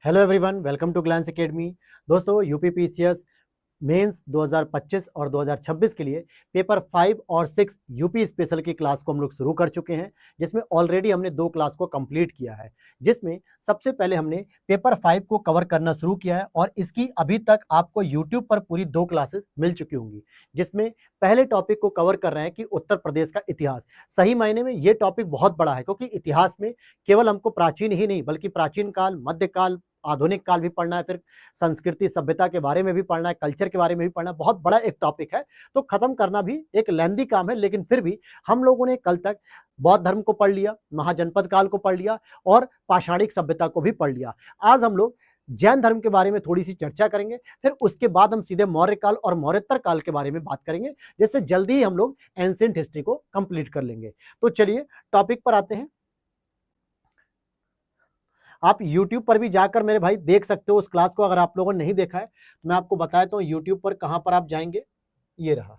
Hello everyone, welcome to Glance academy. दोस्तों, UPPCS mains 2025 और 2026 के लिए पेपर 5 और 6 यूपी स्पेशल की क्लास को हम लोग शुरू कर चुके हैं, जिसमें ऑलरेडी हमने 2 क्लास को कंप्लीट किया है। जिसमें सबसे पहले हमने पेपर 5 को कवर करना शुरू किया है और इसकी अभी तक आपको यूट्यूब पर पूरी 2 क्लासेस मिल चुकी होंगी, जिसमें पहले टॉपिक को कवर कर रहे हैं कि उत्तर प्रदेश का इतिहास। सही मायने में ये टॉपिक बहुत बड़ा है, क्योंकि इतिहास में केवल हमको प्राचीन ही नहीं बल्कि प्राचीन काल, मध्यकाल, आधुनिक काल भी पढ़ना है, फिर संस्कृति सभ्यता के बारे में भी पढ़ना है, कल्चर के बारे में भी पढ़ना है। बहुत बड़ा एक टॉपिक है, तो खत्म करना भी एक लेंथी काम है, लेकिन फिर भी हम लोगों ने कल तक बौद्ध धर्म को पढ़ लिया, महाजनपद काल को पढ़ लिया और पाषाणिक सभ्यता को भी पढ़ लिया। आज हम लोग जैन धर्म के बारे में थोड़ी सी चर्चा करेंगे, फिर उसके बाद हम सीधे मौर्य काल और मौर्योत्तर काल के बारे में बात करेंगे, जिससे जल्दी ही हम लोग एंशिएंट हिस्ट्री को कंप्लीट कर लेंगे। तो चलिए टॉपिक पर आते हैं। आप YouTube पर भी जाकर मेरे भाई देख सकते हो उस क्लास को, अगर आप लोगों ने नहीं देखा है तो मैं आपको बताया तो YouTube पर कहां पर आप जाएंगे, ये रहा।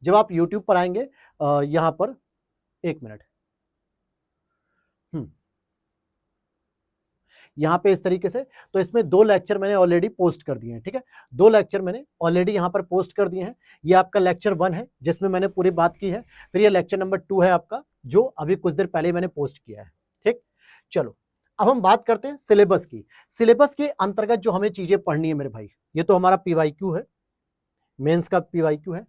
जब आप YouTube पर आएंगे यहां पर, एक मिनट, यहाँ पे इस तरीके से, तो इसमें 2 लेक्चर मैंने ऑलरेडी पोस्ट कर दिए हैं। ठीक है, 2 लेक्चर मैंने ऑलरेडी यहाँ पर पोस्ट कर दिए हैं। ये आपका लेक्चर 1 है जिसमें मैंने पूरी बात की है, फिर ये लेक्चर नंबर 2 है आपका, जो अभी कुछ देर पहले मैंने पोस्ट किया है। ठीक, चलो अब हम बात करते हैं सिलेबस की। सिलेबस के अंतर्गत जो हमें चीजें पढ़नी है मेरे भाई, ये तो हमारा पीवाईक्यू है, मेंस का पीवाईक्यू है,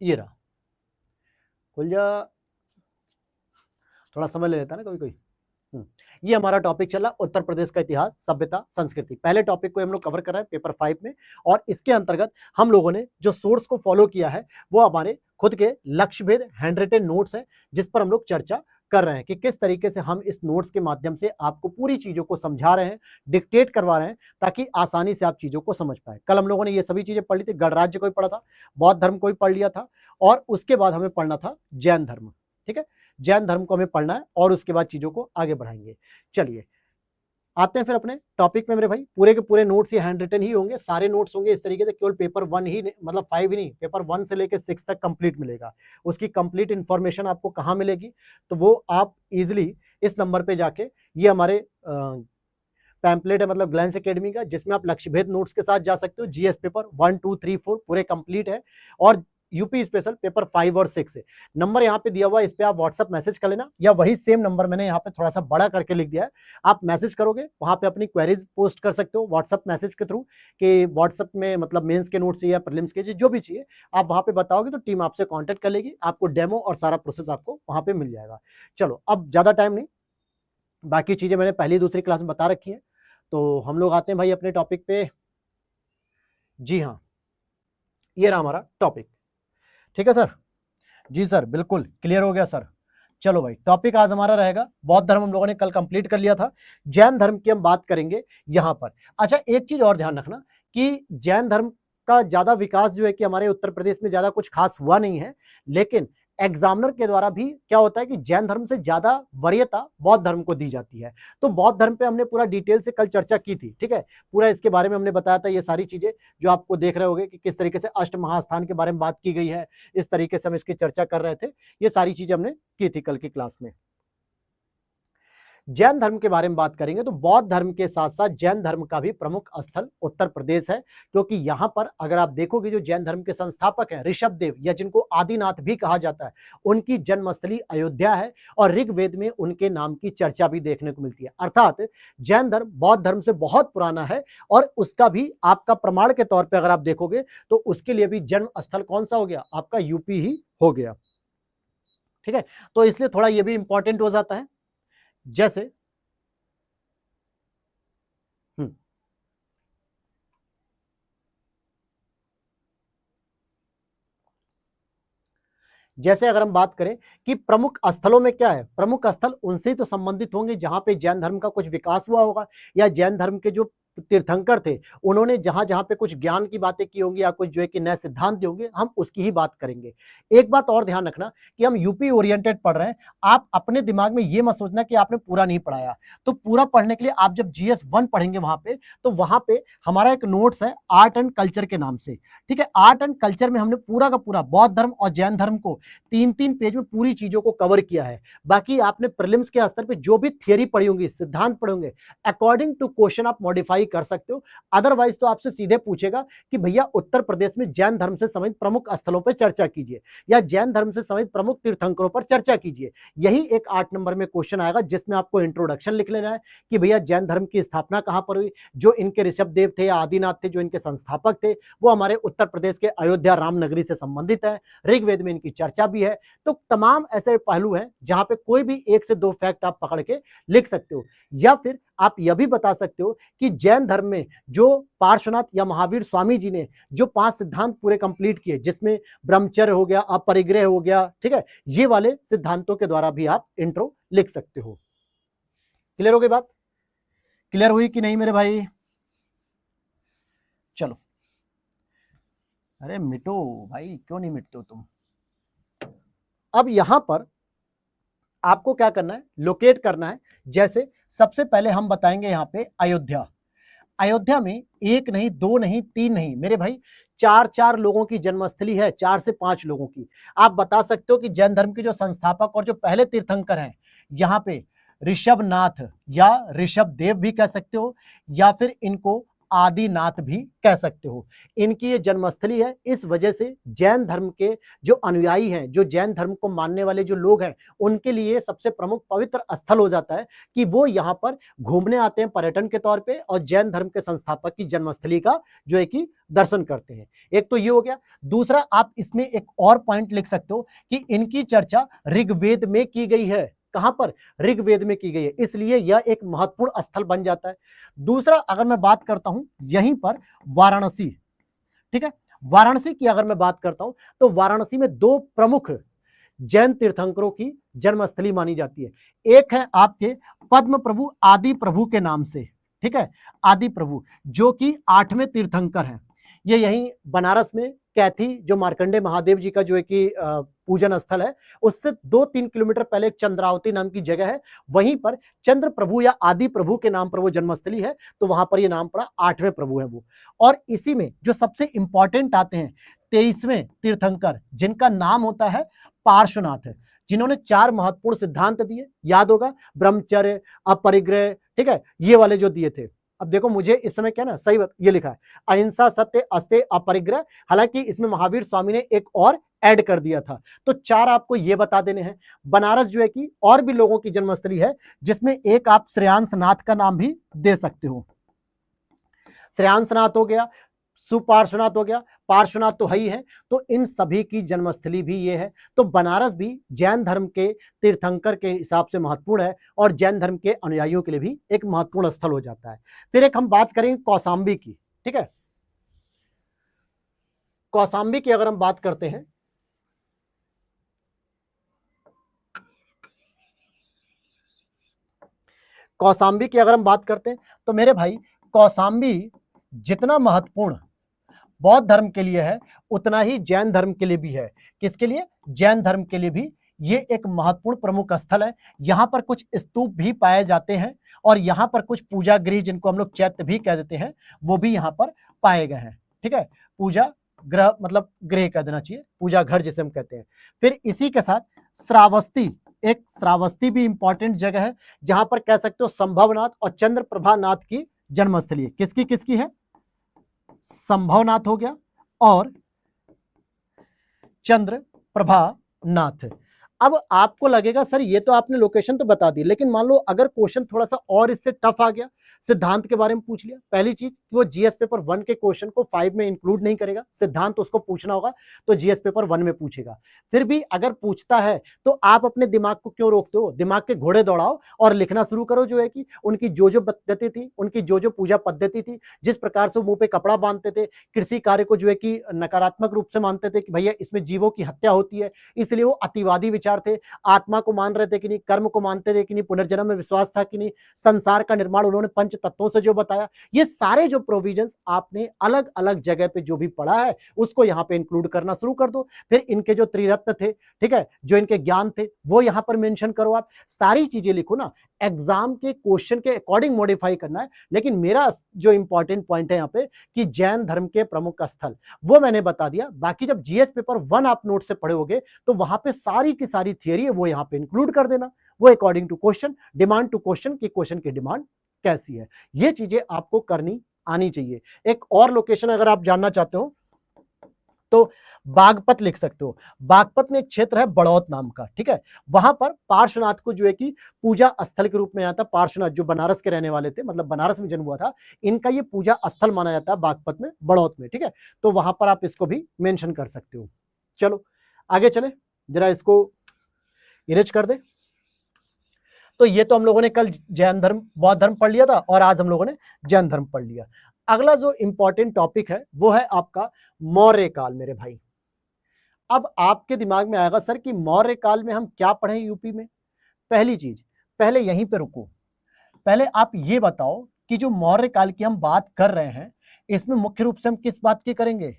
ये रहा। खुल जा, थोड़ा समय ले लेता है ना कभी कोई। ये हमारा टॉपिक चला उत्तर प्रदेश का इतिहास, सभ्यता, संस्कृति। पहले टॉपिक को हम लोग कवर कर रहे हैं पेपर 5 में, और इसके अंतर्गत हम लोगों ने जो सोर्स को फॉलो किया है वो हमारे खुद के लक्ष्य भेद हैंड रिटन नोट्स हैं, जिस पर हम लोग चर्चा कर रहे हैं कि किस तरीके से हम इस नोट्स के माध्यम से आपको पूरी चीजों को समझा रहे हैं, डिक्टेट करवा रहे हैं, ताकि आसानी से आप चीजों को समझ पाए। कल हम लोगों ने ये सभी चीजें पढ़ ली थी, गणराज्य को भी पढ़ा था, बौद्ध धर्म को भी पढ़ लिया था, और उसके बाद हमें पढ़ना था जैन धर्म। ठीक है, जैन धर्म को हमें पढ़ना है और उसके बाद चीजों को आगे बढ़ाएंगे। चलिए आते हैं फिर अपने टॉपिक में मेरे भाई। पूरे के पूरे नोट्स ये हैंड रिटन ही होंगे, सारे नोट्स होंगे इस तरीके से, केवल पेपर 1 ही मतलब 5 ही नहीं, पेपर 1 से लेकर 6 तक कंप्लीट मिलेगा। उसकी कंप्लीट इंफॉर्मेशन आपको कहाँ मिलेगी, तो वो आप इजिली इस नंबर पे जाके, ये हमारे पैम्पलेट है मतलब ग्लैंस एकेडमी का, जिसमें आप लक्ष्यभेद नोट्स के साथ जा सकते हो। जीएस पेपर 1 2 3 4 पूरे कंप्लीट है, और यूपी स्पेशल पेपर 5 और 6 है। नंबर यहाँ पे दिया हुआ है, इस पे आप व्हाट्सअप मैसेज कर लेना, या वही सेम नंबर मैंने यहाँ पे थोड़ा सा बड़ा करके लिख दिया है, आप मैसेज करोगे, वहां पे अपनी क्वेरीज पोस्ट कर सकते हो व्हाट्सअप मैसेज के थ्रू, कि व्हाट्सअप में मतलब मेंस के नोट्स चाहिए या प्रीलिम्स के चाहिए, जो भी चाहिए आप वहां पे बताओगे तो टीम आपसे कॉन्टेक्ट कर लेगी, आपको डेमो और सारा प्रोसेस आपको वहां पे मिल जाएगा। चलो अब ज्यादा टाइम नहीं, बाकी चीजें मैंने पहली दूसरी क्लास में बता रखी है, तो हम लोग आते हैं भाई अपने टॉपिक पे। जी हाँ, ये रहा हमारा टॉपिक। ठीक है सर, जी सर, बिल्कुल क्लियर हो गया सर। चलो भाई, टॉपिक आज हमारा रहेगा बौद्ध धर्म, हम लोगों ने कल कंप्लीट कर लिया था। जैन धर्म की हम बात करेंगे यहां पर। अच्छा, एक चीज और ध्यान रखना कि जैन धर्म का ज्यादा विकास जो है कि हमारे उत्तर प्रदेश में ज्यादा कुछ खास हुआ नहीं है, लेकिन एग्जामिनर के द्वारा भी क्या होता है कि जैन धर्म से ज्यादा वरीयता बौद्ध धर्म को दी जाती है। तो बौद्ध धर्म पे हमने पूरा डिटेल से कल चर्चा की थी। ठीक है, पूरा इसके बारे में हमने बताया था, ये सारी चीजें जो आपको देख रहे होंगे कि किस तरीके से अष्ट महास्थान के बारे में बात की गई है, इस तरीके से हम इसकी चर्चा कर रहे थे। ये सारी चीजें हमने की थी कल की क्लास में। जैन धर्म के बारे में बात करेंगे तो बौद्ध धर्म के साथ साथ जैन धर्म का भी प्रमुख स्थल उत्तर प्रदेश है, क्योंकि यहां पर अगर आप देखोगे जो जैन धर्म के संस्थापक हैं ऋषभ देव, या जिनको आदिनाथ भी कहा जाता है, उनकी जन्मस्थली अयोध्या है, और ऋग्वेद में उनके नाम की चर्चा भी देखने को मिलती है। अर्थात जैन धर्म बौद्ध धर्म से बहुत पुराना है, और उसका भी आपका प्रमाण के तौर पर अगर आप देखोगे तो उसके लिए भी जन्म स्थल कौन सा हो गया, आपका यूपी ही हो गया। ठीक है, तो इसलिए थोड़ा ये भी इंपॉर्टेंट हो जाता है। जैसे जैसे अगर हम बात करें कि प्रमुख स्थलों में क्या है, प्रमुख स्थल उनसे ही तो संबंधित होंगे जहां पे जैन धर्म का कुछ विकास हुआ होगा, या जैन धर्म के जो तीर्थंकर थे उन्होंने जहां जहां पे कुछ ज्ञान की बातें की होंगी या कुछ जो है कि नए सिद्धांत होंगे, हम उसकी ही बात करेंगे। एक बात और ध्यान रखना कि हम यूपी ओरिएंटेड पढ़ रहे हैं, आप अपने दिमाग में ये मत सोचना कि आपने पूरा नहीं पढ़ाया। तो पूरा पढ़ने के लिए आप जब जीएस 1 पढ़ेंगे वहां पे, तो वहां पे हमारा एक नोट्स है आर्ट एंड कल्चर के नाम से, ठीक है। आर्ट एंड कल्चर में हमने पूरा का पूरा बौद्ध धर्म और जैन धर्म को 3-3 पेज में पूरी चीजों को कवर किया है। बाकी आपने प्रीलिम्स के स्तर पे जो भी थियरी पढ़ी होंगी, सिद्धांत पढ़े होंगे, अकॉर्डिंग टू क्वेश्चन आप मॉडिफाई कर सकते हो। अदरवाइज तो आपसे सीधे पूछेगा कि भैया उत्तर प्रदेश में जैन धर्म से संबंधित प्रमुख स्थलों पर चर्चा कीजिए या जैन धर्म से संबंधित प्रमुख तीर्थंकरों पर चर्चा कीजिए। यही एक 8 नंबर में क्वेश्चन आएगा जिसमें आपको इंट्रोडक्शन लिख लेना है कि भैया जैन धर्म की स्थापना कहां पर हुई, जो इनके ऋषभदेव थे या आदिनाथ थे जो इनके संस्थापक थे वो हमारे उत्तर प्रदेश के अयोध्या रामनगरी से संबंधित है, ऋग्वेद में इनकी चर्चा भी है। तो तमाम ऐसे पहलू हैं जहां पे कोई भी 1 से 2 फैक्ट आप पकड़ के लिख सकते हो। या फिर आप यह भी बता सकते हो कि जैन धर्म में जो पार्श्वनाथ या महावीर स्वामी जी ने जो 5 सिद्धांत पूरे कंप्लीट किए, जिसमें ब्रह्मचर्य हो गया, अपरिग्रह हो गया, ठीक है, ये वाले सिद्धांतों के द्वारा भी आप इंट्रो लिख सकते हो। क्लियर हो गई बात? क्लियर हुई कि नहीं मेरे भाई? चलो, अरे मिटो भाई, क्यों नहीं मिटते हो तुम? अब यहां पर आपको क्या करना है, लोकेट करना है। जैसे सबसे पहले हम बताएंगे यहां पे अयोध्या। अयोध्या में 1 नहीं, 2 नहीं, 3 नहीं मेरे भाई, 4-4 लोगों की जन्मस्थली है, 4 से 5 लोगों की। आप बता सकते हो कि जैन धर्म के जो संस्थापक और जो पहले तीर्थंकर हैं, यहां पे ऋषभनाथ या ऋषभदेव भी कह सकते हो या फिर इनको आदिनाथ भी कह सकते हो। इनकी ये जन्मस्थली है। इस वजह से जैन धर्म के जो अनुयायी हैं, जो जैन धर्म को मानने वाले जो लोग हैं, उनके लिए सबसे प्रमुख पवित्र स्थल हो जाता है कि वो यहाँ पर घूमने आते हैं पर्यटन के तौर पे और जैन धर्म के संस्थापक की जन्मस्थली का जो है कि दर्शन करते हैं। एक तो ये हो गया। दूसरा, आप इसमें एक और पॉइंट लिख सकते हो कि इनकी चर्चा ऋग्वेद में की गई है। कहां पर? ऋग्वेद में की गई है, इसलिए यह एक महत्वपूर्ण स्थल बन जाता है। दूसरा, अगर मैं बात करता हूं यहीं पर वाराणसी, ठीक है, वाराणसी की अगर मैं बात करता हूं तो वाराणसी में 2 प्रमुख जैन तीर्थंकरों की जन्मस्थली मानी जाती है। एक है आपके पद्म प्रभु आदि प्रभु के नाम से, ठीक है, आदि प्रभु जो कि 8वें तीर्थंकर हैं। ये यहीं बनारस में कैथी, जो मार्कंडे महादेव जी का जो है कि पूजन स्थल है, उससे 2-3 किलोमीटर पहले एक चंद्रावती नाम की जगह है, वहीं पर चंद्र प्रभु या आदि प्रभु के नाम पर वो जन्मस्थली है, तो वहां पर ये नाम पड़ा, 8वें प्रभु है वो। और इसी में जो सबसे इंपॉर्टेंट आते हैं 23वें तीर्थंकर, जिनका नाम होता है पार्श्वनाथ, जिन्होंने 4 महत्वपूर्ण सिद्धांत दिए, याद होगा, ब्रह्मचर्य, अपरिग्रह, ठीक है, ये वाले जो दिए थे। अब देखो मुझे इस समय क्या ना सही ये लिखा है, अहिंसा, सत्य, अस्तेय, अपरिग्रह, हालांकि इसमें महावीर स्वामी ने एक और ऐड कर दिया था। तो 4 आपको ये बता देने हैं। बनारस जो है कि और भी लोगों की जन्मस्थली है, जिसमें एक आप श्रेयांश नाथ का नाम भी दे सकते हो। श्रेयांश नाथ हो गया, सुपार्श्वनाथ हो गया, पार्श्वनाथ तो है ही है, तो इन सभी की जन्मस्थली भी ये है। तो बनारस भी जैन धर्म के तीर्थंकर के हिसाब से महत्वपूर्ण है और जैन धर्म के अनुयायियों के लिए भी एक महत्वपूर्ण स्थल हो जाता है। फिर एक हम बात करेंगे कौशाम्बी की, ठीक है। कौशाम्बी की अगर हम बात करते हैं, कौशाम्बी की अगर हम बात करते हैं तो मेरे भाई कौशाम्बी जितना महत्वपूर्ण बौद्ध धर्म के लिए है उतना ही जैन धर्म के लिए भी है। किसके लिए? जैन धर्म के लिए भी ये एक महत्वपूर्ण प्रमुख स्थल है। यहाँ पर कुछ स्तूप भी पाए जाते हैं और यहाँ पर कुछ पूजा गृह, जिनको हम लोग चैत्य भी कह देते हैं, वो भी यहाँ पर पाए गए हैं, ठीक है। पूजा ग्रह मतलब गृह कह देना चाहिए, पूजा घर जिसे हम कहते हैं। फिर इसी के साथ श्रावस्ती, एक श्रावस्ती भी इंपॉर्टेंट जगह है जहां पर कह सकते हो संभवनाथ और चंद्रप्रभानाथ की जन्मस्थली है। किसकी किसकी है? संभवनाथ हो गया और चंद्रप्रभानाथ। अब आपको लगेगा सर ये तो आपने लोकेशन तो बता दी, लेकिन मान लो अगर क्वेश्चन थोड़ा सा और इससे टफ आ गया, सिद्धांत के बारे में पूछ लिया। पहली चीज वो जीएस पेपर 1 के क्वेश्चन को 5 में इंक्लूड नहीं करेगा, सिद्धांत उसको पूछना होगा तो जीएस पेपर 1 में पूछेगा। फिर भी अगर पूछता है तो आप अपने दिमाग को क्यों रोकते हो? दिमाग के घोड़े दौड़ाओ और लिखना शुरू करो जो है कि उनकी जो जो पद्धति थी, उनकी जो जो पूजा पद्धति थी, जिस प्रकार से मुंह पे कपड़ा बांधते थे, कृषि कार्य को जो है कि नकारात्मक रूप से मानते थे कि भैया इसमें जीवों की हत्या होती है, इसलिए वो अतिवादी विचार विचार थे, आत्मा को मान रहे थे कि नहीं, कर्म को मानते थे कि नहीं, पुनर्जन्म में विश्वास था कि नहीं, संसार का निर्माण उन्होंने पंच तत्वों से जो बताया, ये सारे जो प्रोविजंस आपने अलग अलग जगह पे जो भी पढ़ा है उसको यहाँ पे इंक्लूड करना शुरू कर दो। फिर इनके जो त्रिरत्न थे, ठीक है, जो इनके ज्ञान थे वो यहाँ पर मेंशन करो, आप सारी चीजें लिखो ना। एग्जाम के क्वेश्चन के अकॉर्डिंग मॉडिफाई करना है, लेकिन मेरा जो इंपॉर्टेंट पॉइंट है यहाँ पे कि जैन धर्म के प्रमुख स्थल वो मैंने बता दिया। बाकी जब जीएस पेपर 1 आप नोट से पढ़े होगे तो वहां पे सारी की सारी थियरी है वो यहाँ पे इंक्लूड कर देना, वो according to question, demand to question की क्वेश्चन की डिमांड कैसी है, ये चीजें आपको करनी आनी चाहिए। एक और लोकेशन अगर आप जानना चाहते हो तो बागपत लिख सकते हो। बागपत में एक क्षेत्र है बड़ौत नाम का, ठीक है, वहां पर पार्श्वनाथ को जो है कि पूजा स्थल के रूप में आता है। पार्श्वनाथ जो बनारस के रहने वाले थे, मतलब बनारस में जन्म हुआ था, इनका ये पूजा स्थल माना जाता है बागपत में, बड़ौत में, ठीक है, तो वहां पर आप इसको भी मेंशन कर सकते हो। चलो आगे चले, जरा इसको इरेज कर दे। तो ये तो हम लोगों ने कल जैन धर्म बौद्ध धर्म पढ़ लिया था और आज हम लोगों ने जैन धर्म पढ़ लिया। अगला जो इंपॉर्टेंट टॉपिक है वो है आपका मौर्य काल मेरे भाई। अब आपके दिमाग में आएगा सर कि मौर्य काल में हम क्या पढ़े यूपी में। पहली चीज, पहले यहीं पे रुको, पहले आप ये बताओ कि जो मौर्य काल की हम बात कर रहे हैं इसमें मुख्य रूप से हम किस बात की करेंगे,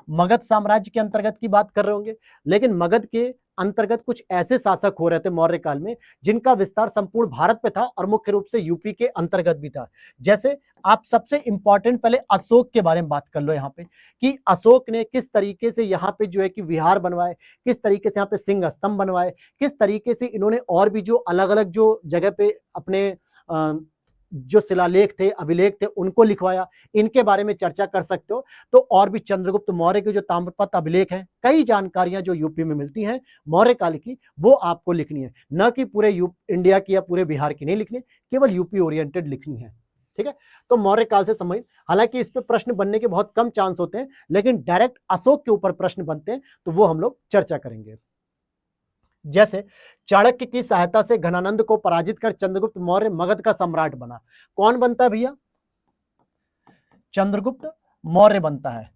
मगध साम्राज्य के अंतर्गत की बात कर रहे होंगे। लेकिन मगध के अंतर्गत कुछ ऐसे शासक हो रहे थे मौर्य काल में जिनका विस्तार संपूर्ण भारत पे था और मुख्य रूप से यूपी के अंतर्गत भी था। जैसे आप सबसे इंपॉर्टेंट पहले अशोक के बारे में बात कर लो यहाँ पे कि अशोक ने किस तरीके से यहाँ पे जो है कि विहार बनवाए, किस तरीके से यहाँ पे सिंह स्तंभ बनवाए, किस तरीके से इन्होंने और भी जो अलग अलग जो जगह पे अपने जो शिलालेख थे, अभिलेख थे, उनको लिखवाया, इनके बारे में चर्चा कर सकते हो। तो और भी चंद्रगुप्त मौर्य के जो ताम्रपत्र अभिलेख हैं, कई जानकारियां जो यूपी में मिलती हैं मौर्य काल की, वो आपको लिखनी है, न कि पूरे इंडिया की या पूरे बिहार की नहीं लिखनी, केवल यूपी ओरिएंटेड लिखनी है, ठीक है। तो मौर्य काल से संबंधित, हालांकि इस पे प्रश्न बनने के बहुत कम चांस होते हैं, लेकिन डायरेक्ट अशोक के ऊपर प्रश्न बनते हैं तो वो हम लोग चर्चा करेंगे। जैसे चाणक्य की सहायता से घनानंद को पराजित कर चंद्रगुप्त मौर्य मगध का सम्राट बना। कौन बनता है भैया? चंद्रगुप्त मौर्य बनता है।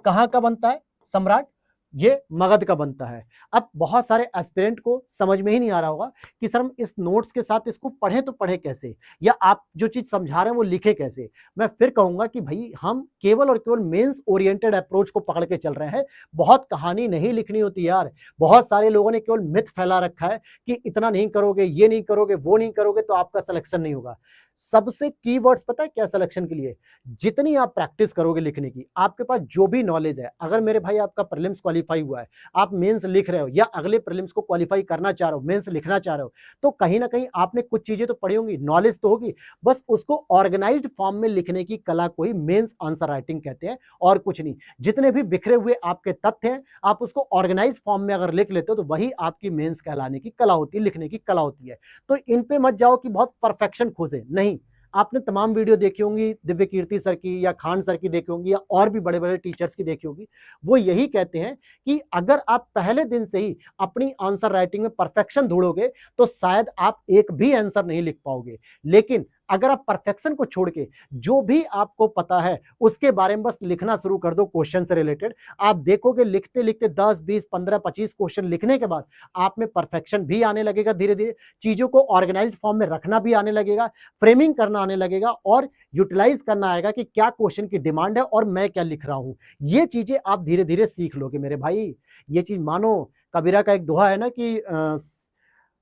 कहां का बनता है सम्राट? ये मगध का बनता है। अब बहुत सारे एस्पिरेंट को समझ में ही नहीं आ रहा होगा कि सर हम इस नोट्स के साथ इसको पढ़े तो पढ़े कैसे, या आप जो चीज समझा रहे हैं वो लिखे कैसे। मैं फिर कहूंगा कि भाई हम केवल और केवल मेंस ओरिएंटेड अप्रोच को पकड़ के चल रहे हैं। बहुत कहानी नहीं लिखनी होती यार। बहुत सारे लोगों ने केवल मिथ फैला रखा है कि इतना नहीं करोगे, ये नहीं करोगे, वो नहीं करोगे तो आपका सिलेक्शन नहीं होगा। सबसे कीवर्ड्स पता है क्या सिलेक्शन के लिए? जितनी आप प्रैक्टिस करोगे लिखने की, आपके पास जो भी नॉलेज है, अगर मेरे भाई आपका प्रीलिम्स क्वालिफाई हुआ है, आप मेंस लिख रहे हो या अगले प्रीलिम्स को क्वालिफाई करना चाह रहे हो, मेंस लिखना चाह रहे हो, तो कहीं ना कहीं आपने कुछ चीजें तो पढ़ी होंगी, नॉलेज तो होगी, बस उसको ऑर्गेनाइज्ड फॉर्म में लिखने की कला को ही मेंस आंसर राइटिंग कहते हैं और कुछ नहीं। जितने भी बिखरे हुए आपके तथ्य हैं, आप उसको ऑर्गेनाइज फॉर्म में अगर लिख लेते हो तो वही आपकी मेंस कहलाने की कला होती है, लिखने की कला होती है। तो इन पे मत जाओ कि बहुत परफेक्शन खोजे, नहीं। आपने तमाम वीडियो देखी होंगी, दिव्य कीर्ति सर की या खान सर की देखी होंगी या और भी बड़े बड़े टीचर्स की देखी होगी, वो यही कहते हैं कि अगर आप पहले दिन से ही अपनी आंसर राइटिंग में परफेक्शन ढूंढोगे तो शायद आप एक भी आंसर नहीं लिख पाओगे। लेकिन अगर आप परफेक्शन को छोड़ के जो भी आपको पता है उसके बारे में बस लिखना शुरू कर दो क्वेश्चन से रिलेटेड, आप देखोगे लिखते लिखते 10, 20, 15, 25 क्वेश्चन लिखने के बाद आप में परफेक्शन भी आने लगेगा, धीरे धीरे चीजों को ऑर्गेनाइज फॉर्म में रखना भी आने लगेगा, फ्रेमिंग करना आने लगेगा और यूटिलाइज करना आएगा कि क्या क्वेश्चन की डिमांड है और मैं क्या लिख रहा हूं। ये चीजें आप धीरे धीरे सीख लोगे मेरे भाई। ये चीज मानो, कबीरा का एक दोहा है ना कि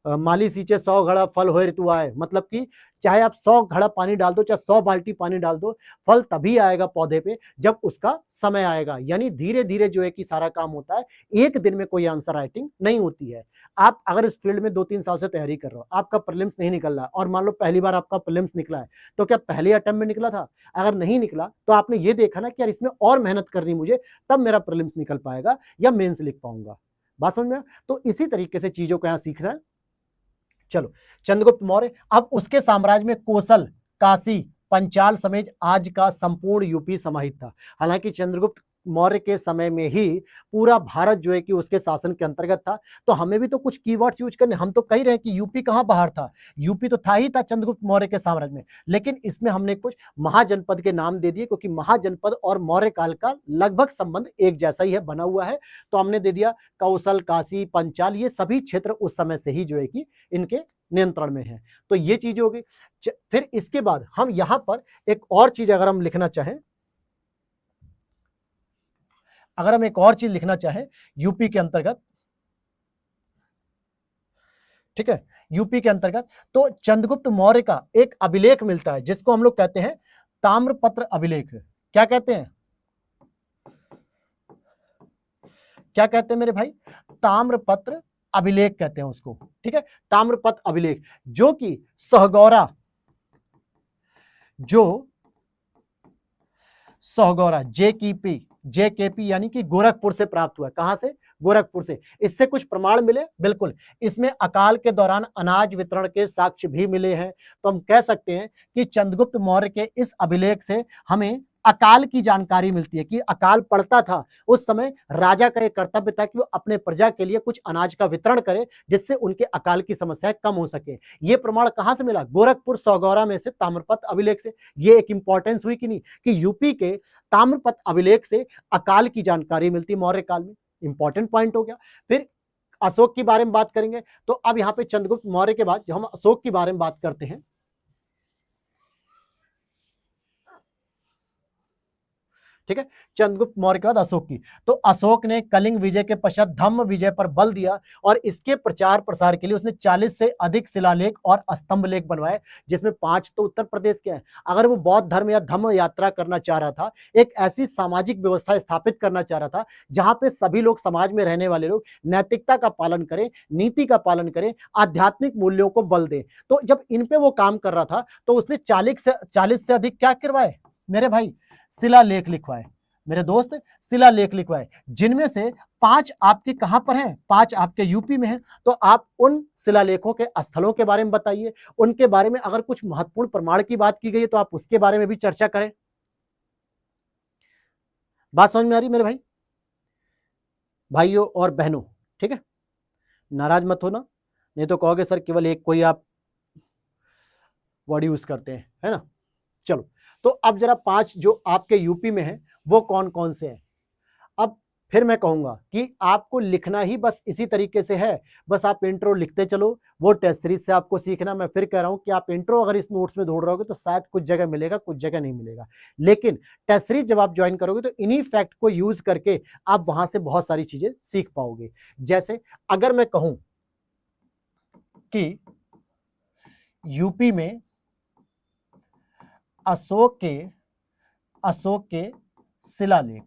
माली सींचे 100 घड़ा फल होए ऋतु आए, मतलब कि चाहे आप 100 घड़ा पानी डाल दो, चाहे 100 बाल्टी पानी डाल दो, फल तभी आएगा पौधे पे जब उसका समय आएगा। यानी धीरे धीरे जो है कि सारा काम होता है, एक दिन में कोई आंसर राइटिंग नहीं होती है। आप अगर इस फील्ड में 2-3 साल से तैयारी कर रहे हो, आपका प्रीलिम्स नहीं निकल रहा और मान लो पहली बार आपका प्रीलिम्स निकला है, तो क्या पहले अटेम्प्ट में निकला था? अगर नहीं निकला तो आपने ये देखा ना कि यार इसमें और मेहनत करनी मुझे, तब मेरा प्रीलिम्स निकल पाएगा या मेंस लिख पाऊंगा। बात समझ में? तो इसी तरीके से चीजों को यहां सीखना है। चलो, चंद्रगुप्त मौर्य, अब उसके साम्राज्य में कोसल, काशी, पंचाल समेत आज का संपूर्ण यूपी समाहित था। हालांकि चंद्रगुप्त मौर्य के समय में ही पूरा भारत जो है कि उसके शासन के अंतर्गत था। तो हमें भी तो कुछ कीवर्ड्स यूज करने, हम तो कह रहे हैं कि यूपी कहाँ बाहर था, यूपी तो था ही था चंद्रगुप्त मौर्य के साम्राज्य में, लेकिन इसमें हमने कुछ महाजनपद के नाम दे दिए क्योंकि महाजनपद और मौर्य काल का लगभग संबंध एक जैसा ही है, बना हुआ है। तो हमने दे दिया कौशल, काशी, पंचाल, ये सभी क्षेत्र उस समय से ही जो है कि इनके नियंत्रण में है। तो ये चीज होगी। फिर इसके बाद हम यहां पर एक और चीज अगर हम लिखना चाहें, अगर हम एक और चीज लिखना चाहें यूपी के अंतर्गत, ठीक है, यूपी के अंतर्गत, तो चंद्रगुप्त मौर्य का एक अभिलेख मिलता है जिसको हम लोग कहते हैं ताम्रपत्र अभिलेख। क्या कहते हैं, क्या कहते हैं मेरे भाई, ताम्रपत्र अभिलेख कहते हैं उसको, ठीक है, ताम्रपत्र अभिलेख, जो कि सहगौरा, जो सहगौरा जेकेपी यानी कि गोरखपुर से प्राप्त हुआ है। कहां से, गोरखपुर से। इससे कुछ प्रमाण मिले, बिल्कुल, इसमें अकाल के दौरान अनाज वितरण के साक्ष्य भी मिले हैं। तो हम कह सकते हैं कि चंद्रगुप्त मौर्य के इस अभिलेख से हमें अकाल की जानकारी मिलती है कि अकाल पड़ता था उस समय, राजा का एक कर्तव्य था कि वो अपने प्रजा के लिए कुछ अनाज का वितरण करे जिससे उनके अकाल की समस्याएं कम हो सके। ये प्रमाण कहां से मिला, गोरखपुर सौगौरा में से, ताम्रपत्र अभिलेख से। ये एक इंपॉर्टेंस हुई कि नहीं, कि यूपी के ताम्रपत्र अभिलेख से अकाल की जानकारी मिलती मौर्य काल में। इंपॉर्टेंट पॉइंट हो गया। फिर अशोक के बारे में बात करेंगे। तो अब यहां पे चंद्रगुप्त मौर्य के बाद जो हम अशोक के बारे में बात करते हैं, ठीक है, चंद्रगुप्त मौर्य के बाद अशोक की। तो अशोक ने कलिंग विजय के पश्चात धम्म विजय पर बल दिया और इसके प्रचार प्रसार के लिए उसने 40 से अधिक शिलालेख और स्तंभ लेख बनवाए, जिसमें 5 तो उत्तर प्रदेश के हैं। अगर वो बौद्ध धर्म या धम्म यात्रा करना चाह रहा था, एक ऐसी सामाजिक व्यवस्था स्थापित करना चाह रहा था जहां पे सभी लोग, समाज में रहने वाले लोग नैतिकता का पालन करें, नीति का पालन करें, आध्यात्मिक मूल्यों को बल दें, तो जब इन पे वो काम कर रहा था तो उसने 40 से अधिक क्या करवाए मेरे भाई, शिलालेख लिखवाए, मेरे दोस्त, शिलालेख लिखवाए, जिनमें से 5 आपके कहां पर हैं, 5 आपके यूपी में हैं। तो आप उन शिलालेखों के स्थलों के बारे में बताइए, उनके बारे में अगर कुछ महत्वपूर्ण प्रमाण की बात की गई है तो आप उसके बारे में भी चर्चा करें। बात समझ में आ रही मेरे भाई, भाइयों और बहनों, ठीक है, नाराज मत होना, नहीं तो कहोगे सर केवल एक कोई आप वर्ड यूज करते हैं, है ना। चलो, तो अब जरा 5 जो आपके यूपी में है वो कौन कौन से हैं। अब फिर मैं कहूंगा कि आपको लिखना ही बस इसी तरीके से है, बस आप इंट्रो लिखते चलो, वो टेस्ट सीरीज से आपको सीखना। मैं फिर कह रहा हूं कि आप इंट्रो अगर इस नोट्स में ढूंढ रहोगे तो शायद कुछ जगह मिलेगा, कुछ जगह नहीं मिलेगा, लेकिन टेस्ट सीरीज जब आप ज्वाइन करोगे तो इन्हीं फैक्ट को यूज करके आप वहां से बहुत सारी चीजें सीख पाओगे। जैसे अगर मैं कहूं कि यूपी में अशोक के शिलालेख,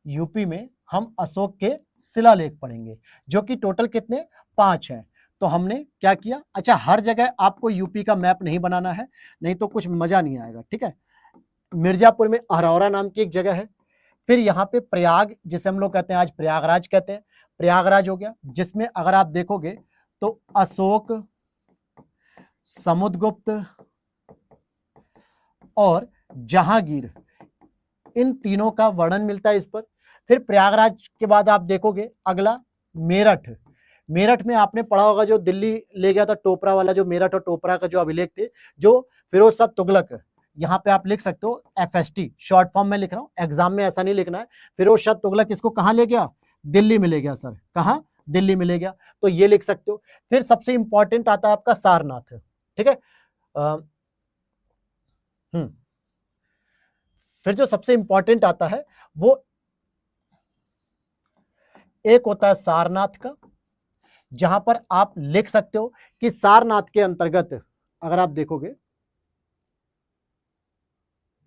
यूपी में हम अशोक के शिलालेख पढ़ेंगे, जो कि टोटल कितने, 5 हैं। तो हमने क्या किया, अच्छा, हर जगह आपको यूपी का मैप नहीं बनाना है, नहीं तो कुछ मजा नहीं आएगा, ठीक है। मिर्जापुर में अहरौरा नाम की एक जगह है, फिर यहाँ पे प्रयाग, जिसे हम लोग कहते हैं आज प्रयागराज कहते हैं, प्रयागराज हो गया, जिसमें अगर आप देखोगे तो अशोक, समुद्रगुप्त और जहांगीर, इन तीनों का वर्णन मिलता है इस पर। फिर प्रयागराज के बाद आप देखोगे अगला मेरठ, मेरठ में आपने पढ़ा होगा जो दिल्ली ले गया था टोपरा वाला, जो मेरठ और टोपरा का जो अभिलेख थे, जो फिरोज शाह तुगलक, यहाँ पे आप लिख सकते हो FST, शॉर्ट फॉर्म में लिख रहा हूँ, एग्जाम में ऐसा नहीं लिखना है। फिरोज शाह तुगलक इसको कहाँ ले गया, दिल्ली में ले गया सर, कहाँ, दिल्ली में ले गया, तो ये लिख सकते हो। फिर सबसे इंपॉर्टेंट आता है आपका सारनाथ, ठीक है। फिर जो सबसे इंपॉर्टेंट आता है वो एक होता है सारनाथ का, जहां पर आप लिख सकते हो कि सारनाथ के अंतर्गत अगर आप देखोगे,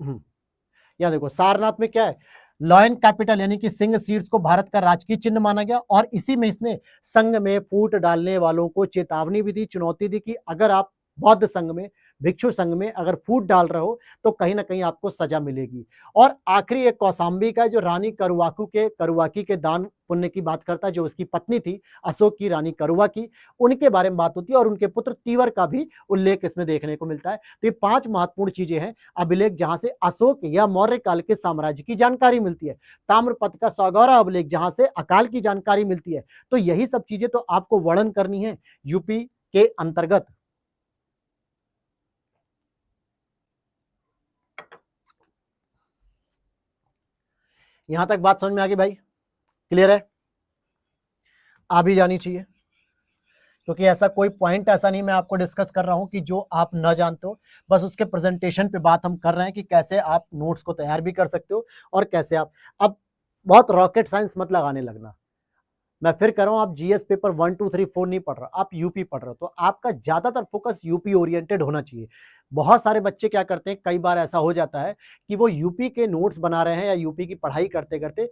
यहां देखो सारनाथ में क्या है, लॉयन कैपिटल यानी कि सिंह सीड्स को भारत का राजकीय चिन्ह माना गया, और इसी में इसने संघ में फूट डालने वालों को चेतावनी भी दी, चुनौती दी कि अगर आप बौद्ध संघ में भिक्षु संघ में अगर फूट डाल रहे हो तो कहीं ना कहीं आपको सजा मिलेगी। और आखिरी एक कौशाम्बी का जो रानी करुवाकी के दान पुण्य की बात करता है, जो उसकी पत्नी थी अशोक की, रानी करुवा की, उनके बारे में बात होती है और उनके पुत्र तीवर का भी उल्लेख इसमें देखने को मिलता है। तो ये 5 महत्वपूर्ण चीजें हैं अभिलेख जहां से अशोक या मौर्य काल के साम्राज्य की जानकारी मिलती है। ताम्रपत्र का सौगौरा अभिलेख जहां से अकाल की जानकारी मिलती है। तो यही सब चीजें तो आपको वर्णन करनी है यूपी के अंतर्गत। यहां तक बात समझ में आ गई भाई? क्लियर है? आ भी जानी चाहिए, क्योंकि ऐसा कोई पॉइंट ऐसा नहीं मैं आपको डिस्कस कर रहा हूं कि जो आप न जानते हो, बस उसके प्रेजेंटेशन पे बात हम कर रहे हैं कि कैसे आप नोट्स को तैयार भी कर सकते हो और कैसे आप अब बहुत रॉकेट साइंस मत लगाने लगना। मैं फिर कह रहा हूं, आप जीएस पेपर 1 2 3 4 नहीं पढ़ रहे, आप यूपी पढ़ रहे हो, तो आपका ज्यादातर फोकस यूपी ओरिएंटेड होना चाहिए। बहुत सारे बच्चे क्या करते हैं, कई बार ऐसा हो जाता है कि वो यूपी के नोट्स बना रहे हैं या यूपी की पढ़ाई करते करते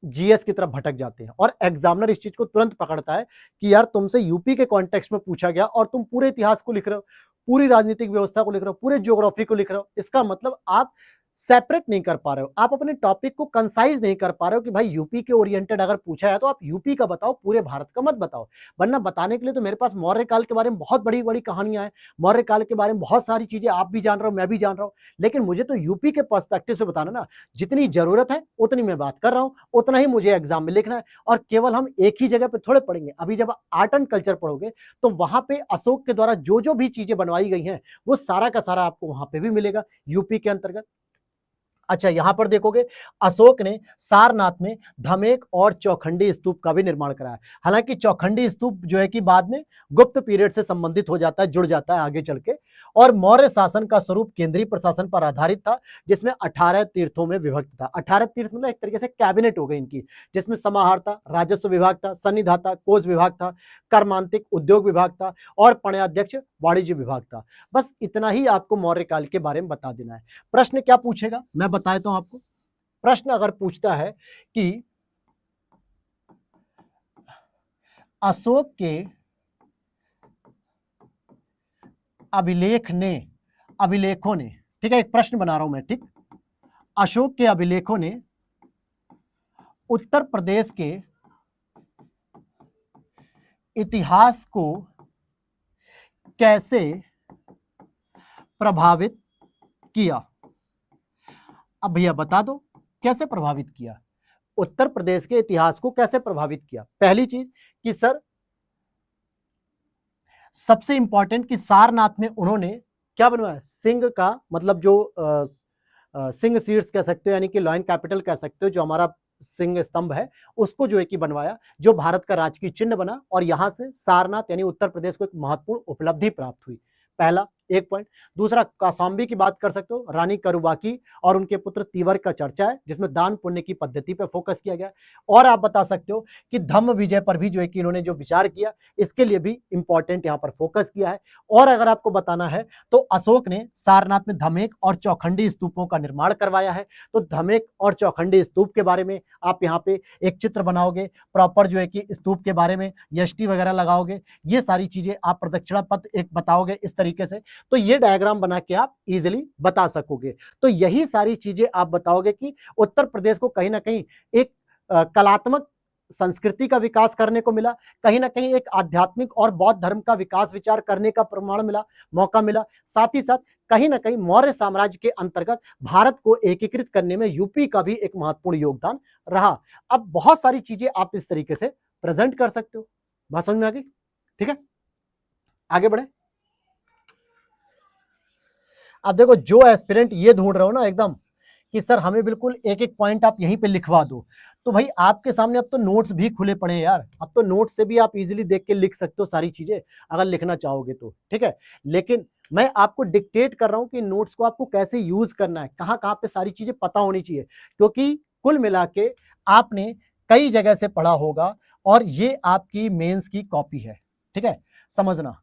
जीएस की तरफ भटक जाते हैं और एग्जामिनर इस चीज को तुरंत पकड़ता है कि यार तुमसे यूपी के कॉन्टेक्स्ट में पूछा गया और तुम पूरे इतिहास को लिख रहे हो, पूरी राजनीतिक व्यवस्था को लिख रहे हो, पूरे ज्योग्राफी को लिख रहे हो। इसका मतलब आप सेपरेट नहीं कर पा रहे हो, आप अपने टॉपिक को कंसाइज नहीं कर पा रहे हो कि भाई यूपी के ओरिएंटेड अगर पूछा है तो आप यूपी का बताओ, पूरे भारत का मत बताओ। वरना बताने के लिए तो मेरे पास मौर्य काल के बारे में बहुत बड़ी बड़ी कहानियां हैं, मौर्य काल के बारे में बहुत सारी चीजें आप भी जान रहे हो, मैं भी जान रहा हूं, लेकिन मुझे तो यूपी के पर्सपेक्टिव से बताना ना। जितनी जरूरत है उतनी मैं बात कर रहा हूं, उतना ही मुझे एग्जाम में लिखना है। और केवल हम एक ही जगह पे थोड़े पढ़ेंगे। अभी जब आर्ट एंड कल्चर पढ़ोगे तो वहां पे अशोक के द्वारा जो जो भी चीजें बनवाई गई हैं वो सारा का सारा आपको वहां पे भी मिलेगा यूपी के अंतर्गत। अच्छा, यहां पर देखोगे अशोक ने सारनाथ में धमेक और चौखंडी स्तूप का भी निर्माण कराया। हालांकि चौखंडी स्तूप जो है कि बाद में गुप्त पीरियड से संबंधित हो जाता है, जुड़ जाता है आगे चल के। और मौर्य शासन का स्वरूप केंद्रीय प्रशासन पर आधारित था, जिसमें 18 तीर्थों में विभक्त था। 18 तीर्थ मतलब एक तरीके से कैबिनेट हो गई इनकी, जिसमें समाहर्ता, राजस्व विभाग था, सन्निधाता कोष विभाग था, कर्मांतिक उद्योग विभाग था और पणयाध्यक्ष वाणिज्य विभाग था। बस इतना ही आपको मौर्य काल के बारे में बता देना है। प्रश्न क्या पूछेगा मैं बता देता हूं आपको। प्रश्न अगर पूछता है कि अशोक के अभिलेखों ने, ठीक है, एक प्रश्न बना रहा हूं मैं, ठीक, अशोक के अभिलेखों ने उत्तर प्रदेश के इतिहास को कैसे प्रभावित किया? अब भैया बता दो कैसे प्रभावित किया, उत्तर प्रदेश के इतिहास को कैसे प्रभावित किया। पहली चीज कि सर सबसे इंपॉर्टेंट कि सारनाथ में उन्होंने क्या बनवाया, सिंह का मतलब जो सिंह शीर्ष कह सकते हो, यानी कि लॉयन कैपिटल कह सकते हो, जो हमारा सिंह स्तंभ है उसको जो है कि बनवाया, जो भारत का राजकीय चिन्ह बना। और यहां से सारनाथ यानी उत्तर प्रदेश को एक महत्वपूर्ण उपलब्धि प्राप्त हुई। पहला एक पॉइंट। दूसरा, कौशाम्बी की बात कर सकते हो, रानी करुवाकी और उनके पुत्र तीवर का चर्चा है, जिसमें दान पुण्य की पद्धति पर फोकस किया गया। और आप बता सकते हो कि धम्म विजय पर भी जो है कि इन्होंने जो विचार किया, इसके लिए भी इंपॉर्टेंट यहां पर फोकस किया है। और अगर आपको बताना है तो अशोक ने सारनाथ में धमेक और चौखंडी स्तूपों का निर्माण करवाया है। तो धमेक और चौखंडी स्तूप के बारे में आप यहाँ पे एक चित्र बनाओगे, प्रॉपर जो है कि स्तूप के बारे में यष्टि वगैरह लगाओगे, ये सारी चीजें आप प्रदक्षिणा पथ एक बताओगे इस तरीके से, तो ये डायग्राम बना के आप इजीली बता सकोगे। तो यही सारी चीजें आप बताओगे कि उत्तर प्रदेश को कहीं ना कहीं एक कलात्मक संस्कृति का विकास करने को मिला, कहीं ना कहीं एक आध्यात्मिक और बौद्ध धर्म का विकास विचार करने का प्रमाण मिला, मौका मिला। साथ ही साथ कहीं ना कहीं मौर्य साम्राज्य के अंतर्गत भारत को एकीकृत करने में यूपी का भी एक महत्वपूर्ण योगदान रहा। अब बहुत सारी चीजें आप इस तरीके से प्रेजेंट कर सकते हो। बात समझ में आ गई? ठीक है, आगे बढ़े। अब देखो, जो एस्पिरेंट ये ढूंढ रहे हो ना एकदम कि सर हमें बिल्कुल एक एक पॉइंट आप यहीं पे लिखवा दो, तो भाई आपके सामने अब तो नोट्स भी खुले पड़े हैं यार। अब तो नोट्स से भी आप इजीली देख के लिख सकते हो सारी चीजें, अगर लिखना चाहोगे तो, ठीक है। लेकिन मैं आपको डिक्टेट कर रहा हूं कि नोट्स को आपको कैसे यूज करना है, कहां कहां पे सारी चीजें पता होनी चाहिए, क्योंकि कुल मिला के आपने कई जगह से पढ़ा होगा और ये आपकी मेंस की कॉपी है, ठीक है, समझना।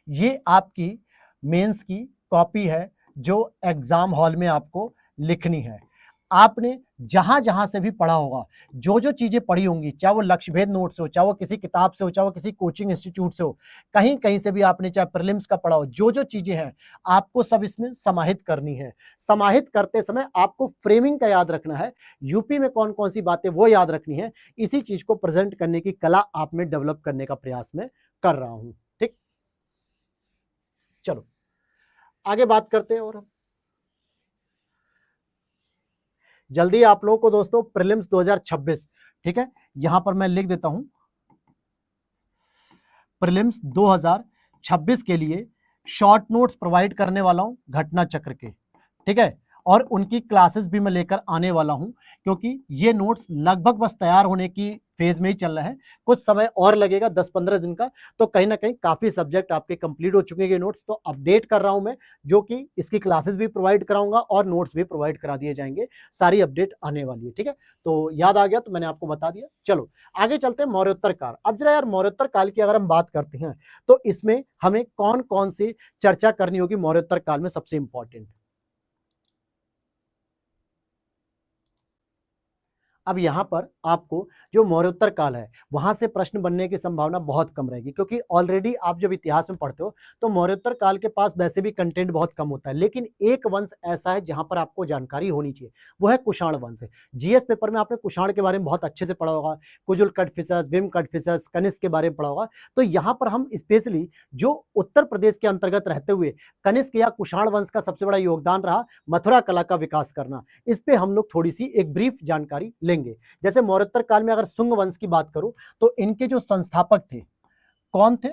ये आपकी मेंस की कॉपी है जो एग्जाम हॉल में आपको लिखनी है। आपने जहां जहां से भी पढ़ा होगा, जो जो चीजें पढ़ी होंगी, चाहे वो लक्ष्यभेद नोट से हो, चाहे वो किसी किताब से हो, चाहे वो किसी कोचिंग इंस्टीट्यूट से हो, कहीं कहीं से भी आपने चाहे प्रीलिम्स का पढ़ा हो, जो जो चीजें हैं आपको सब इसमें समाहित करनी है। समाहित करते समय आपको फ्रेमिंग का याद रखना है, यूपी में कौन कौन सी बातें वो याद रखनी है। इसी चीज को प्रेजेंट करने की कला आप में डेवलप करने का प्रयास में कर रहा हूं। ठीक, चलो आगे बात करते हैं। और जल्दी आप लोगों को दोस्तों प्रीलिम्स 2026, ठीक है, यहां पर मैं लिख देता हूं प्रीलिम्स 2026 के लिए शॉर्ट नोट्स प्रोवाइड करने वाला हूं घटना चक्र के, ठीक है, और उनकी क्लासेस भी मैं लेकर आने वाला हूं, क्योंकि ये नोट्स लगभग बस तैयार होने की फेज में ही चल रहा है, कुछ समय और लगेगा 10-15 दिन का, तो कहीं ना कहीं काफी सब्जेक्ट आपके कंप्लीट हो चुके हैं नोट्स, तो अपडेट कर रहा हूं मैं, जो कि इसकी क्लासेस भी प्रोवाइड कराऊंगा और नोट्स भी प्रोवाइड करा दिए जाएंगे, सारी अपडेट आने वाली है। ठीक है, तो याद आ गया तो मैंने आपको बता दिया। चलो आगे चलते हैं मौर्योत्तर काल। अब जरा यार मौर्योत्तर काल की अगर हम बात करते हैं तो इसमें हमें कौन कौन सी चर्चा करनी होगी मौर्योत्तर काल में सबसे इंपॉर्टेंट। अब यहां पर आपको जो मौर्योत्तर काल है वहां से प्रश्न बनने की संभावना बहुत कम रहेगी, क्योंकि ऑलरेडी आप जब इतिहास में पढ़ते हो तो मौर्योत्तर काल के पास वैसे भी कंटेंट बहुत कम होता है, लेकिन एक वंश ऐसा है जहां पर आपको जानकारी होनी चाहिए, वो है कुषाण वंश। जीएस पेपर में आपने कुषाण के बारे में बहुत अच्छे से पढ़ा होगा, कुजुल कटफिसस, विम कटफिसस, कनिष्क के बारे में पढ़ा होगा। तो यहाँ पर हम स्पेशली जो उत्तर प्रदेश के अंतर्गत रहते हुए कनिष्क या कुषाण वंश का सबसे बड़ा योगदान रहा मथुरा कला का विकास करना, इस पे हम लोग थोड़ी सी एक ब्रीफ जानकारी लेंगे। जैसे मौर्योत्तर काल में अगर शुंग वंश की बात करूं तो इनके जो संस्थापक थे कौन थे,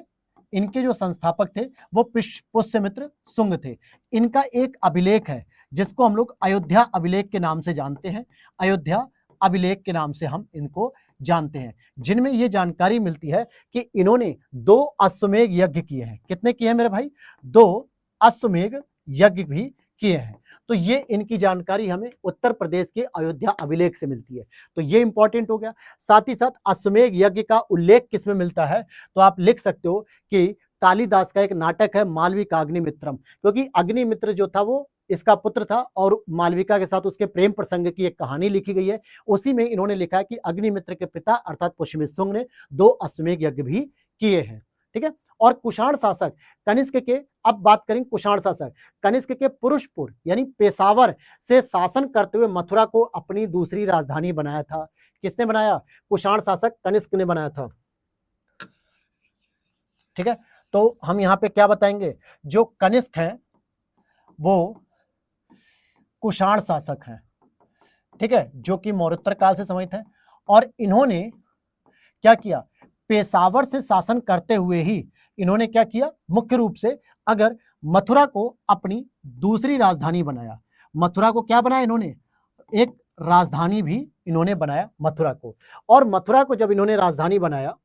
इनके जो संस्थापक थे वो पुष्यमित्र शुंग थे। इनका एक अभिलेख है जिसको हम लोग अयोध्या अभिलेख के नाम से जानते हैं, अयोध्या अभिलेख के नाम से हम इनको जानते हैं, जिनमें यह जानकारी मिलती है कि इन्होंने 2 अश्वमेध यज्ञ किए हैं। कितने किए हैं मेरे भाई? 2 अश्वमेध यज्ञ भी किए हैं। तो ये इनकी जानकारी हमें उत्तर प्रदेश के अयोध्या अभिलेख से मिलती है, तो ये इंपॉर्टेंट हो गया। साथ ही साथ अश्वमेध यज्ञ का उल्लेख किसमें मिलता है, तो आप लिख सकते हो कि कालिदास का एक नाटक है मालविका अग्निमित्रम, क्योंकि अग्निमित्र जो था वो इसका पुत्र था और मालविका के साथ उसके प्रेम प्रसंग की एक कहानी लिखी गई है, उसी में इन्होंने लिखा है कि अग्निमित्र के पिता अर्थात पुष्यमित्र शुंग ने 2 अश्वमेध यज्ञ भी किए हैं। ठीक है, और कुषाण शासक कनिष्क के, अब बात करें कुषाण शासक कनिष्क के पुरुषपुर यानी पेशावर से शासन करते हुए मथुरा को अपनी दूसरी राजधानी बनाया था। किसने बनाया? कुषाण शासक कनिष्क ने बनाया था। ठीक है, तो हम यहां पे क्या बताएंगे, जो कनिष्क है वो कुषाण शासक हैं, ठीक है, जो कि मौर्योत्तर काल से संबंधित है, और इन्होंने क्या किया, पेशावर से शासन करते हुए ही इन्होंने क्या किया, मुख्य रूप से अगर मथुरा को अपनी दूसरी राजधानी बनाया। मथुरा को क्या बनाया इन्होंने? एक राजधानी भी इन्होंने बनाया मथुरा को, और मथुरा को जब इन्होंने राजधानी बनाया,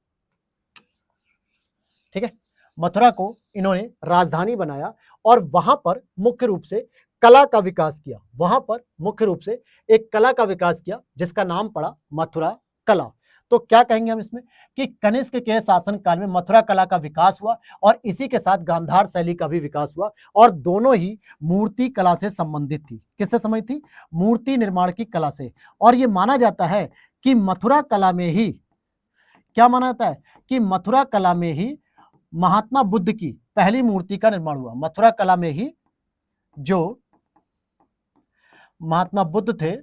ठीक है, मथुरा को इन्होंने राजधानी बनाया और वहां पर मुख्य रूप से कला का विकास किया, वहां पर मुख्य रूप से एक कला का विकास किया जिसका नाम पड़ा मथुरा कला। तो क्या कहेंगे हम इसमें कि कनिष्क के शासन काल में मथुरा कला का विकास हुआ और इसी के साथ गांधार शैली का भी विकास हुआ, और दोनों ही मूर्ति कला से संबंधित थी। किससे संबंधित थी? मूर्ति निर्माण की कला से। और यह माना जाता है कि मथुरा कला में ही, क्या माना जाता है कि मथुरा कला में ही महात्मा बुद्ध की पहली मूर्ति का निर्माण हुआ। मथुरा कला में ही जो महात्मा बुद्ध थे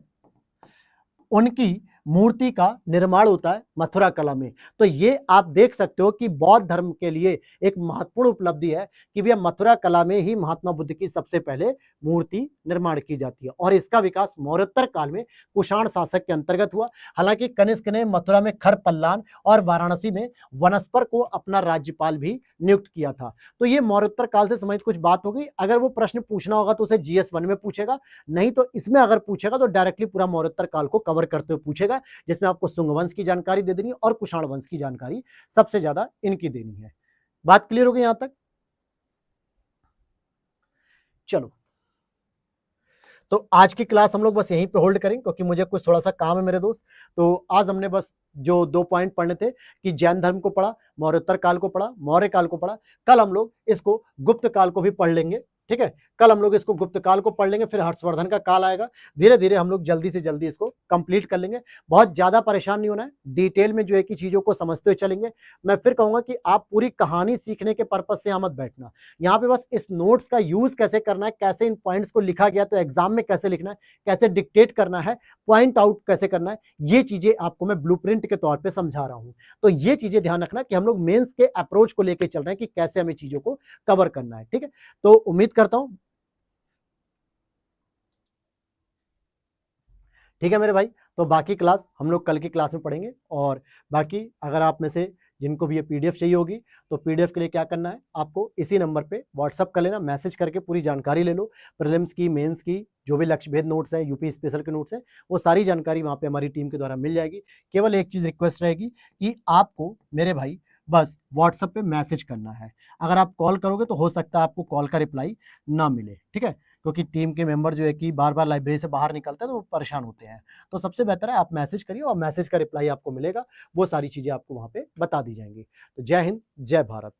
उनकी मूर्ति का निर्माण होता है मथुरा कला में। तो ये आप देख सकते हो कि बौद्ध धर्म के लिए एक महत्वपूर्ण उपलब्धि है कि भैया मथुरा कला में ही महात्मा बुद्ध की सबसे पहले मूर्ति निर्माण की जाती है, और इसका विकास मौर्योत्तर काल में कुषाण शासक के अंतर्गत हुआ। हालांकि कनिष्क ने मथुरा में खर पल्लान और वाराणसी में वनस्पर को अपना राज्यपाल भी नियुक्त किया था। तो ये मौर्योत्तर काल से संबंधित कुछ बात हो गई। अगर वो प्रश्न पूछना होगा तो उसे GS1 में पूछेगा, नहीं तो इसमें अगर पूछेगा तो डायरेक्टली पूरा मौर्योत्तर काल को कवर करते हुए पूछेगा, जिसमें आपको शुंग वंश की जानकारी दे देनी और कुषाण वंश की जानकारी सबसे ज्यादा इनकी देनी है। बात क्लियर हो गई यहां तक? चलो, तो आज की क्लास हम लोग बस यहीं पे होल्ड करें, क्योंकि मुझे कुछ थोड़ा सा काम है मेरे दोस्त। तो आज हमने बस जो 2 पॉइंट पढ़ने थे कि जैन धर्म को पढ़ा, मौर्योत्तर काल को पढ़ा, मौर्य काल को पढ़ा। कल हम लोग इसको गुप्त काल को भी पढ़ लेंगे, ठीक है, कल हम लोग इसको गुप्त काल को पढ़ लेंगे, फिर हर्षवर्धन का काल आएगा। धीरे धीरे हम लोग जल्दी से जल्दी इसको कंप्लीट कर लेंगे। बहुत ज्यादा परेशान नहीं होना है, डिटेल में जो है कि चीजों को समझते हुए चलेंगे। मैं फिर कहूंगा कि आप पूरी कहानी सीखने के पर्पज से यहाँ मत बैठना, यहाँ पे बस इस नोट्स का यूज कैसे करना है, कैसे इन पॉइंट्स को लिखा गया तो एग्जाम में कैसे लिखना है, कैसे डिक्टेट करना है, पॉइंट आउट कैसे करना है, ये चीजें आपको मैं ब्लूप्रिंट के तौर पर समझा रहा हूं। तो ये चीजें ध्यान रखना कि हम लोग मेंस के अप्रोच को लेकर चल रहे हैं कि कैसे हमें चीजों को कवर करना है। ठीक है, तो उम्मीद करता हूं, ठीक है मेरे भाई। तो बाकी क्लास हम लोग कल की क्लास में पढ़ेंगे। और बाकी अगर आप में से जिनको भी ये पीडीएफ चाहिए होगी, तो पीडीएफ के लिए क्या करना है, आपको इसी नंबर पे व्हाट्सअप कर लेना, मैसेज करके पूरी जानकारी ले लो। प्रीलिम्स की, मेंस की, जो भी लक्ष्य भेद नोट्स हैं, यूपी स्पेशल के नोट्स हैं, वो सारी जानकारी वहाँ पे हमारी टीम के द्वारा मिल जाएगी। केवल एक चीज़ रिक्वेस्ट रहेगी कि आपको मेरे भाई बस व्हाट्सएप पे मैसेज करना है। अगर आप कॉल करोगे तो हो सकता है आपको कॉल का रिप्लाई ना मिले, ठीक है, क्योंकि टीम के मेंबर जो है कि बार बार लाइब्रेरी से बाहर निकलते हैं तो वो परेशान होते हैं। तो सबसे बेहतर है आप मैसेज करिए और मैसेज का रिप्लाई आपको मिलेगा, वो सारी चीज़ें आपको वहाँ पे बता दी जाएंगी। तो जय हिंद, जय भारत।